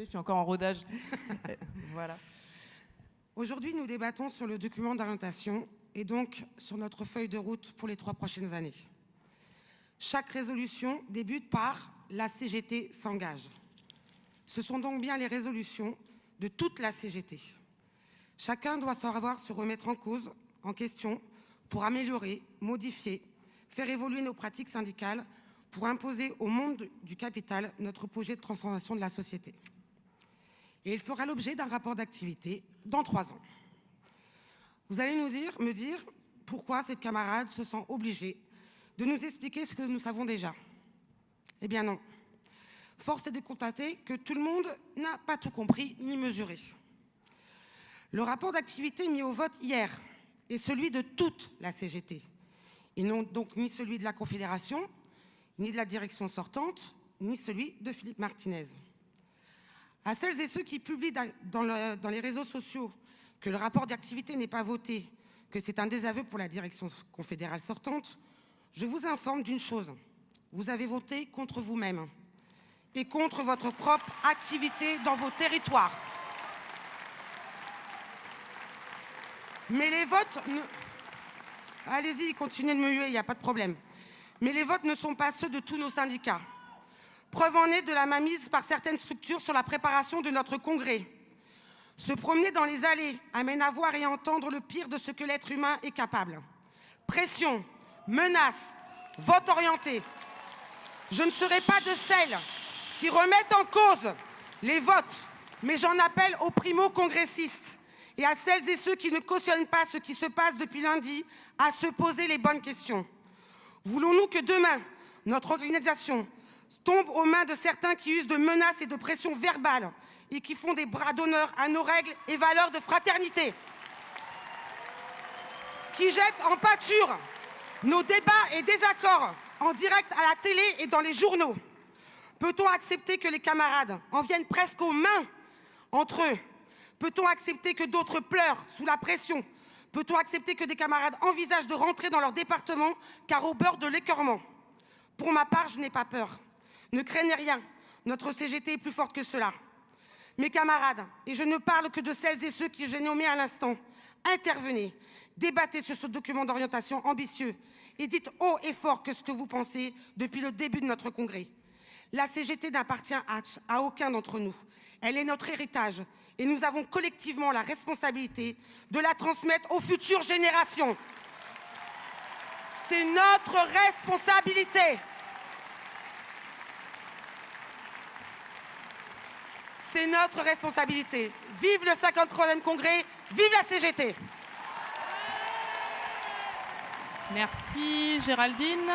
suis encore en rodage. Voilà. Aujourd'hui, nous débattons sur le document d'orientation et donc sur notre feuille de route pour les 3 prochaines années. Chaque résolution débute par « La CGT s'engage ». Ce sont donc bien les résolutions de toute la CGT. Chacun doit savoir se remettre en cause, en question, pour améliorer, modifier, faire évoluer nos pratiques syndicales, pour imposer au monde du capital notre projet de transformation de la société. Et il fera l'objet d'un rapport d'activité dans 3 ans. Vous allez me dire pourquoi cette camarade se sent obligée de nous expliquer ce que nous savons déjà. Eh bien non. Force est de constater que tout le monde n'a pas tout compris ni mesuré. Le rapport d'activité mis au vote hier est celui de toute la CGT, et non donc ni celui de la Confédération, ni de la direction sortante, ni celui de Philippe Martinez. À celles et ceux qui publient dans les réseaux sociaux que le rapport d'activité n'est pas voté, que c'est un désaveu pour la direction confédérale sortante, je vous informe d'une chose. Vous avez voté contre vous-même et contre votre propre activité dans vos territoires. Mais les votes... Allez-y, continuez de me huer, il n'y a pas de problème. Mais les votes ne sont pas ceux de tous nos syndicats. Preuve en est de la mainmise par certaines structures sur la préparation de notre congrès. Se promener dans les allées amène à voir et à entendre le pire de ce que l'être humain est capable. Pression, menaces, vote orienté. Je ne serai pas de celles qui remettent en cause les votes, mais j'en appelle aux primo-congressistes et à celles et ceux qui ne cautionnent pas ce qui se passe depuis lundi à se poser les bonnes questions. Voulons-nous que demain, notre organisation tombe aux mains de certains qui usent de menaces et de pressions verbales et qui font des bras d'honneur à nos règles et valeurs de fraternité, qui jettent en pâture nos débats et désaccords en direct à la télé et dans les journaux? Peut-on accepter que les camarades en viennent presque aux mains entre eux? Peut-on accepter que d'autres pleurent sous la pression? Peut-on accepter que des camarades envisagent de rentrer dans leur département car au beurre de l'écœurement? Pour ma part, je n'ai pas peur. Ne craignez rien, notre CGT est plus forte que cela. Mes camarades, et je ne parle que de celles et ceux que j'ai nommés à l'instant, intervenez, débattez sur ce document d'orientation ambitieux et dites haut et fort que ce que vous pensez depuis le début de notre congrès. La CGT n'appartient à aucun d'entre nous. Elle est notre héritage et nous avons collectivement la responsabilité de la transmettre aux futures générations. C'est notre responsabilité. C'est notre responsabilité. Vive le 53e congrès, vive la CGT. Merci Géraldine.